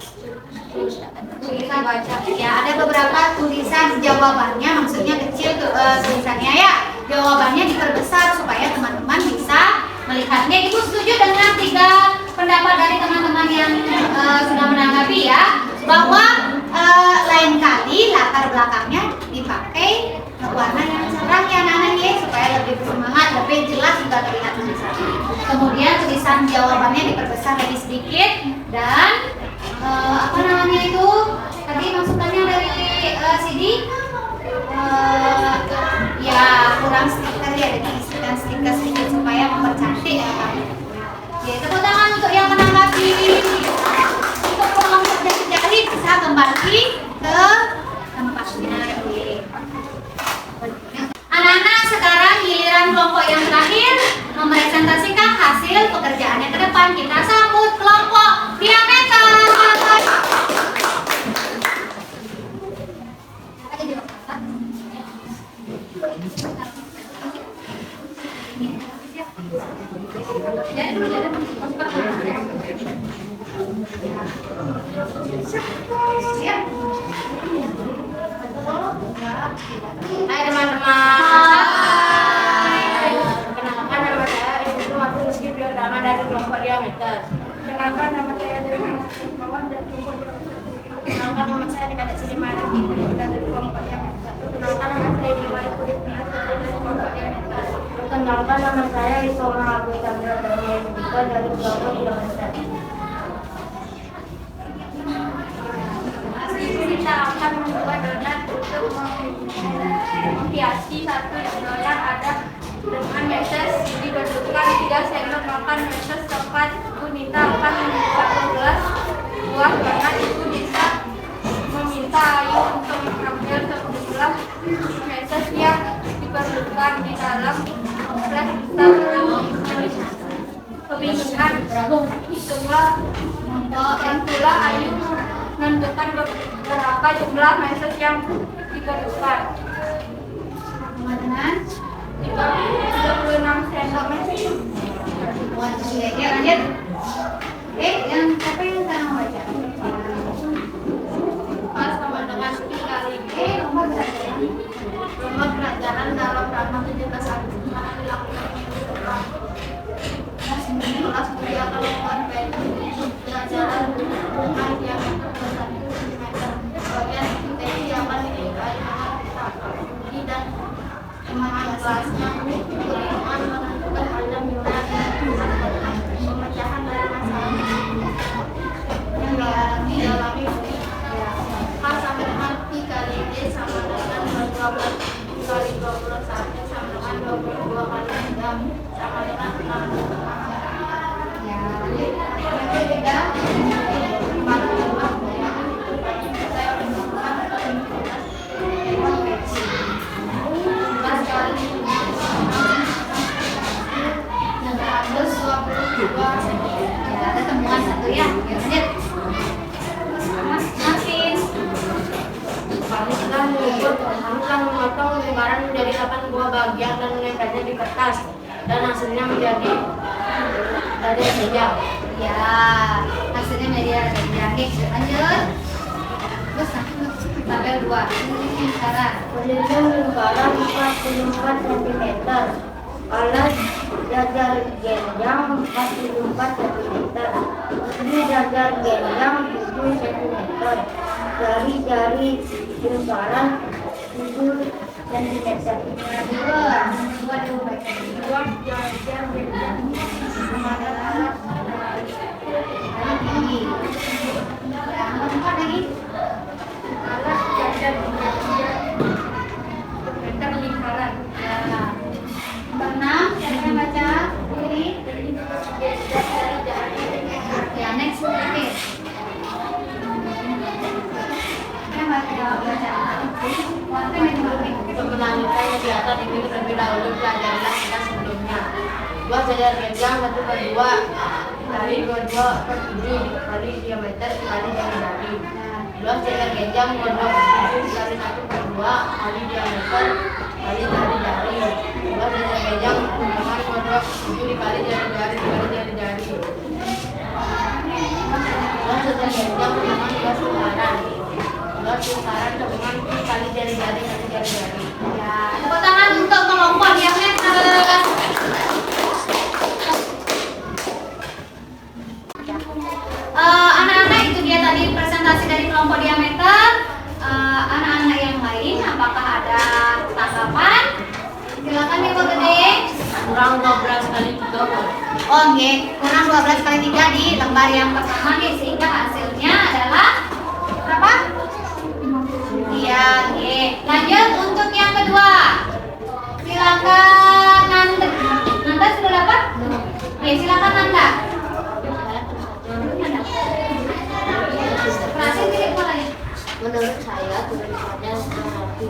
Tulisan baca. Ya, ada beberapa tulisan jawabannya, maksudnya kecil tulisannya ya. Jawabannya diperbesar supaya teman-teman bisa melihatnya. Ibu setuju dengan 3 pendapat dari teman-teman yang sudah menanggapi ya, bahwa lain kali latar belakangnya dipakai warna yang cerah ya anak-anak ya, supaya lebih bersemangat, lebih jelas juga terlihat tulisannya. Kemudian tulisan jawabannya diperbesar lagi sedikit dan apa namanya itu tadi masukannya dari CD ya kurang stiker ya, jadi isikan stiker sedikit supaya mempercantik ya. Ya, tepuk tangan untuk yang menanggapi. Untuk kelompok jari bisa kembali ke tempatnya. Anak-anak, sekarang giliran kelompok yang terakhir mempresentasikan hasil pekerjaannya ke depan. Kita sambut kelompok diameter. Hai teman-teman. Perkenalkan nama saya Ibu Martin Rizky Priodama dari kelompok diameter. Kenapa nama saya dari Mawar dan kelompok Perkenalkan nama saya Adik Sri Martin dari kelompok diameter. Kenalkan nama saya Dimari Kulit dari kelompok diameter. Perkenalkan nama saya Isoma Agus Chandra dari kelompok diameter. Kita akan membuat donat untuk menghiasi satu donat ada dengan meses dibentukkan 3 sendok makan meses tepat. Gunita akan membuat 12 buah donat. Itu bisa meminta Ayu untuk mengambil 11 meses yang diperlukan di dalam kompleks kebingungan. Itulah Ayu menentukan berapa jumlah meses yang diperlukan. Teman-teman, 36 sendok meses. ya lanjut. Yang siapa yang sekarang baca? Pas teman-teman kali ini Nomor berapa? nomor pelajaran dalam ranah 17 Agustus akan dilakukan minggu depan. Kelas kuliah kalau pelajaran dengan diameter 21 cm. Bagian deteksi akan dinilai dengan dan teman kelasnya lingkungan menentukan panjang jumlah pemecahan dari masalah yang dialami K sama dengan I kali D sama dengan 12 kali 21 sama dengan 22 kali 3 sama dengan 6. Ya, yang ketiga. Ya, ada temuan satu ya. Ya, lanjut. Mas Martin. Kami telah memotong lembaran menjadi 8 buah bagian dan menempelnya di kertas dan hasilnya menjadi dari sejak. Ya, hasilnya menjadi ada oke, lanjut. Terus tabel 2. Ini sekarang. Menyusun lembaran 44 cm. Alas jajar genjang 44 cm. Ini jajar genjang 7 cm. Jari-jari lembaran 7 cm. Dua dulu baca. Dua jajar benjang Sama adalah alat tinggi. Yang keempat lagi. alat jajar meter lingkaran. Ya. Keenam, siapa baca? Ini. Ya, next oke. Yang baca. Waktu yang dulu nih. Untuk melanjutkan kegiatan ini terlebih dahulu pelajarilah kita sebelumnya. Buat jajar genjang 1/2 kali 22/7 kali diameter kali jari-jari. 12 jajar genjang 22/7 kali 1/2 kali diameter kali jari-jari. 12 jajar genjang 22/7 kedua 7 dikali jari-jari dikali jari-jari. 2 sejajar genjang dengan 2 lingkaran. 2 lingkaran dengan dikali jari-jari kali jari-jari. Ya, tepuk tangan untuk kelompok diameter. Anak-anak, itu dia tadi presentasi dari kelompok diameter. Anak-anak yang lain, apakah ada tanggapan? Silakan Ibu Gede. Kurang 12 kali 3. Oh, nggih, kurang 12 kali 3 di lembar yang pertama nih, sehingga hasilnya adalah berapa? Iya, nggih. Lanjut untuk yang kedua. Silakan Nanda. Nanda sudah dapat? Oke, silakan Nanda. Berhasil tidak mulai? Menurut saya tulisannya rapi.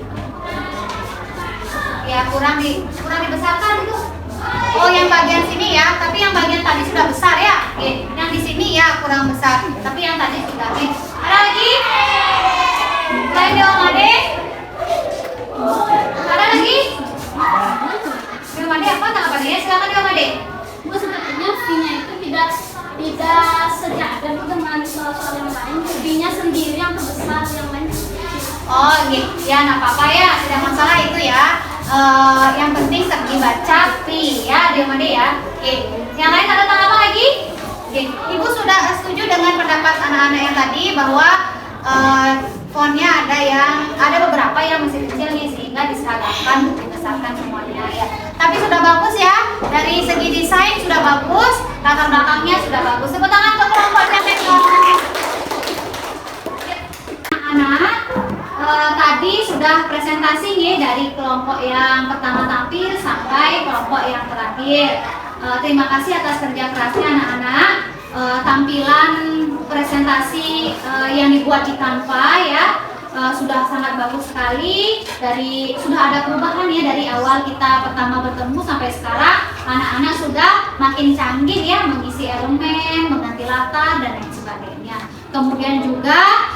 Ya, kurang dibesarkan itu. Oh, yang bagian sini ya, tapi yang bagian tadi sudah besar ya. Oke, yang di sini ya kurang besar, tapi yang tadi sudah. Oke. Ada lagi? Selain Dewa Made? Ada lagi? Dewa Made apa tanggapannya? Silakan Dewa Made. Bu, sepertinya V-nya itu tidak sejajar dengan soal-soal yang lain. V-nya sendiri yang terbesar, yang lain Oh, gitu. Ya, nggak apa-apa ya, tidak masalah itu ya. Yang penting segi baca Pi ya, Dewa Made ya. Oke. Yang lain ada tanggapan lagi? Oke. Ibu sudah setuju dengan pendapat anak-anak yang tadi bahwa fontnya ada beberapa yang masih kecil nih, sehingga diseragamkan, dibesarkan semuanya ya. Tapi sudah bagus ya, dari segi desain sudah bagus, latar belakangnya sudah bagus. Tepuk tangan untuk kelompoknya. Anak-anak, tadi sudah presentasi nih dari kelompok yang pertama tampil sampai kelompok yang terakhir. Terima kasih atas kerja kerasnya anak-anak. Tampilan presentasi yang dibuat di Canva ya sudah sangat bagus sekali. Sudah ada perubahan ya dari awal kita pertama bertemu sampai sekarang. Anak-anak sudah makin canggih ya mengisi elemen, mengganti latar dan lain sebagainya. Kemudian juga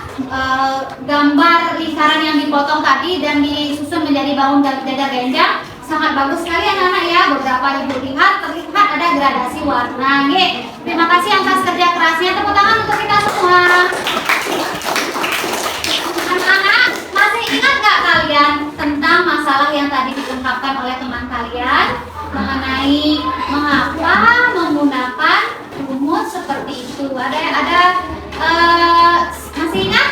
gambar lingkaran yang dipotong tadi dan disusun menjadi baun jajar genjang sangat bagus sekali anak-anak ya. Beberapa ibu terlihat ada gradasi warna. Terima kasih atas kerja kerasnya. Tepuk tangan untuk kita semua. Anak-anak, masih ingat nggak kalian tentang masalah yang tadi diungkapkan oleh teman kalian mengenai mengapa menggunakan rumus seperti itu? Masih ingat?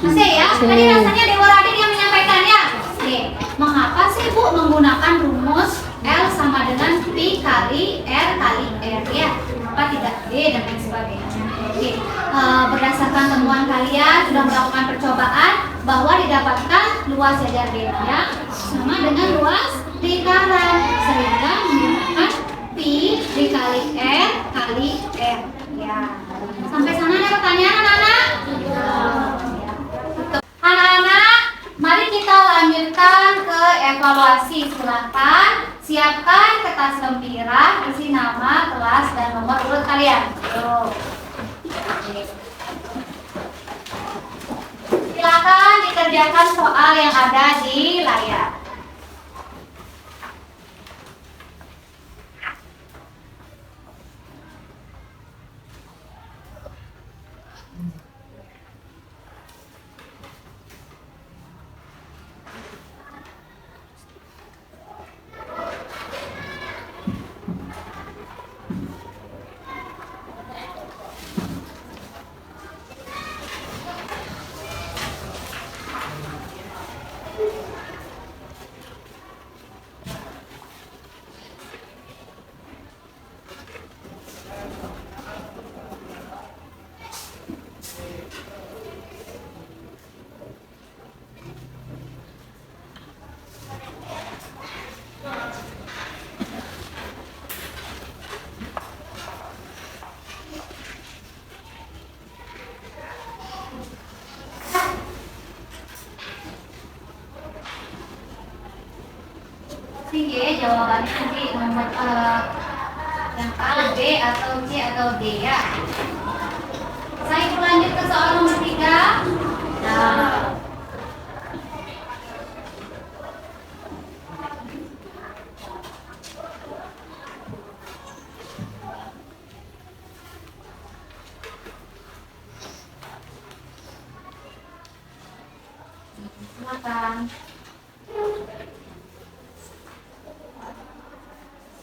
Masih ya? Tadi rasanya Dewa Radin yang menyampaikannya. Oke, mengapa sih Bu menggunakan rumus L sama dengan P kali R kali R ya? Mengapa tidak D dan lain sebagainya? Oke, berdasarkan temuan kalian sudah melakukan percobaan bahwa didapatkan luas jajar genjang sama dengan luas lingkaran, sehingga menggunakan P dikali R kali R ya. Sampai sana ada pertanyaan anak-anak? Anak-anak, mari kita lanjutkan ke evaluasi. Silakan siapkan kertas lempiran, isi nama, kelas, dan nomor urut kalian. Silakan dikerjakan soal yang ada di layar. Sih jawabannya nanti nomor yang A, B, atau C, atau D ya. Saya lanjut ke soal nomor 3. Nah,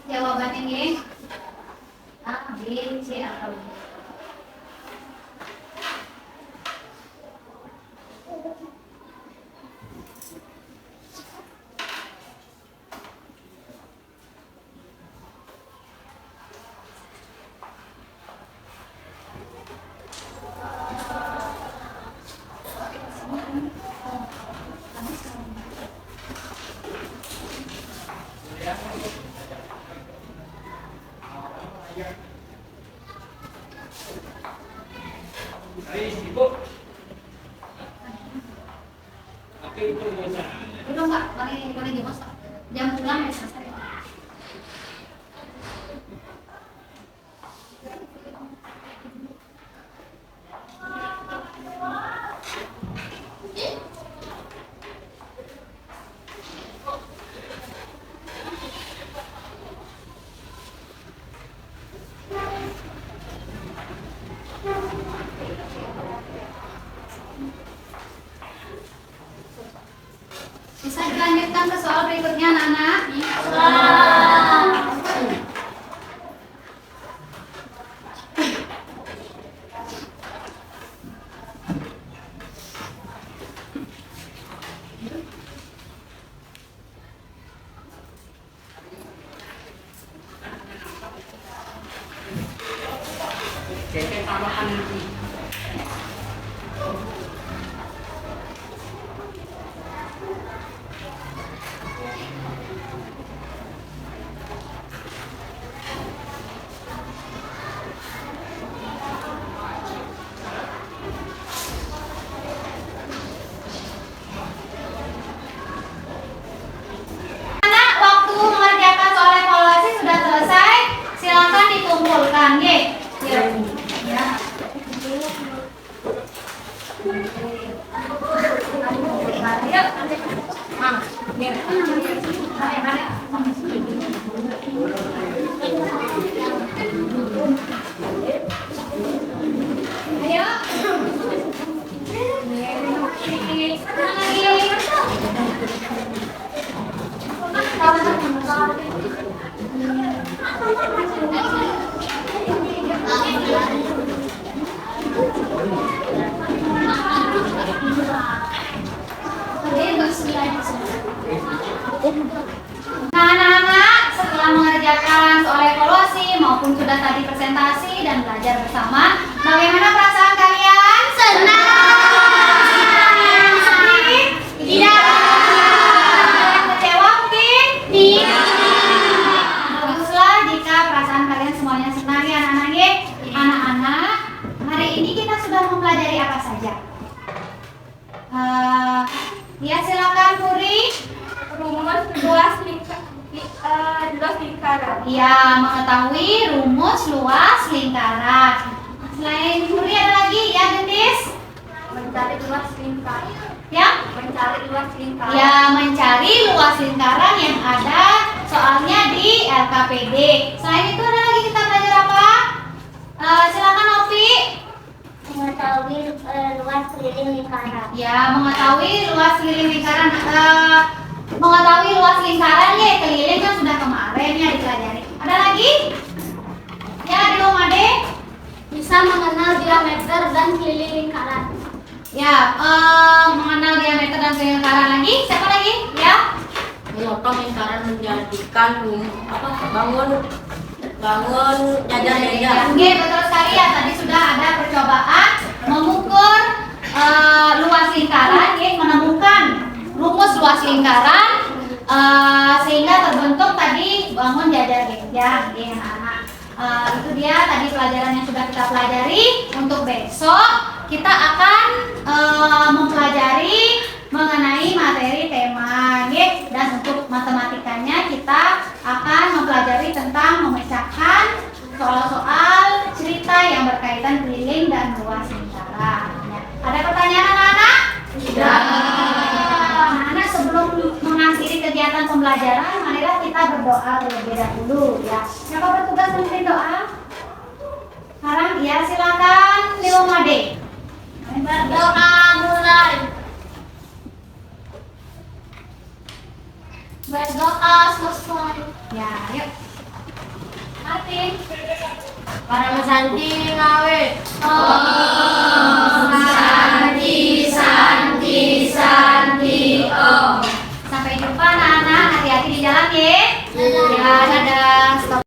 Jawabannya nggih. A, B, C atau D. Udah enggak, boleh dimasak. Jam pulang ya selesai. Bisa dilanjutkan ke soal berikutnya anak-anak? Jadi tambahan nanti. Anak, waktu mengerjakan soal evaluasi sudah selesai. Silakan dikumpulkan, nggih. Ya. Ayo. Nah, anak-anak, setelah mengerjakan soal evaluasi maupun sudah tadi presentasi dan belajar bersama, bagaimana perasaan kalian? Senang. Sedih? Tidak. Kecewa mungkin? Tidak. Baguslah jika perasaan kalian semuanya senang ya anak-anak ya. Anak-anak, hari ini kita sudah mempelajari apa saja? Ya silakan Puri. Rumus luas lingkaran. Ya, mengetahui rumus luas lingkaran. Selain Puri ada lagi ya Gendis? Mencari luas lingkaran. Ya? Mencari luas lingkaran. Ya, mencari luas lingkaran yang ada soalnya di LKPD. Selain itu ada lagi kita belajar apa? Silakan Novi. Mengetahui luas keliling lingkaran. Ya, mengetahui luas keliling lingkaran. Mengetahui luas lingkaran ya, keliling kan sudah kemarin ya dipelajari. Ada lagi? Ya, di rumah Ade. Bisa mengenal diameter dan keliling lingkaran. Ya, mengenal diameter dan keliling lingkaran lagi. Siapa lagi? Ya. Memotong lingkaran menjadikan bangun jajar-jajar. Oke, betul sekali ya. Tadi sudah ada percobaan mengukur luas lingkaran, ya, menemukan rumus luas lingkaran sehingga terbentuk tadi bangun jajar-jajar, ya anak-anak. Itu dia tadi pelajaran yang sudah kita pelajari. Untuk besok kita akan mempelajari mengenai materi tema, ya. Dan untuk matematikanya kita akan mempelajari tentang memecahkan soal-soal cerita yang berkaitan keliling dan luas lingkaran. Ya. Ada pertanyaan anak-anak? Tidak. Anak-anak sebelum mengakhiri kegiatan pembelajaran, marilah kita berdoa terlebih dahulu ya. Siapa bertugas memimpin doa? Sekarang ya silakan Leo Made. Berdoa mulai. Berdoa selesai. Ya, yuk. Martin. Para mesanti ngawe. Sampai jumpa anak-anak, hati-hati di jalan ya. Ya, dadah. Stop.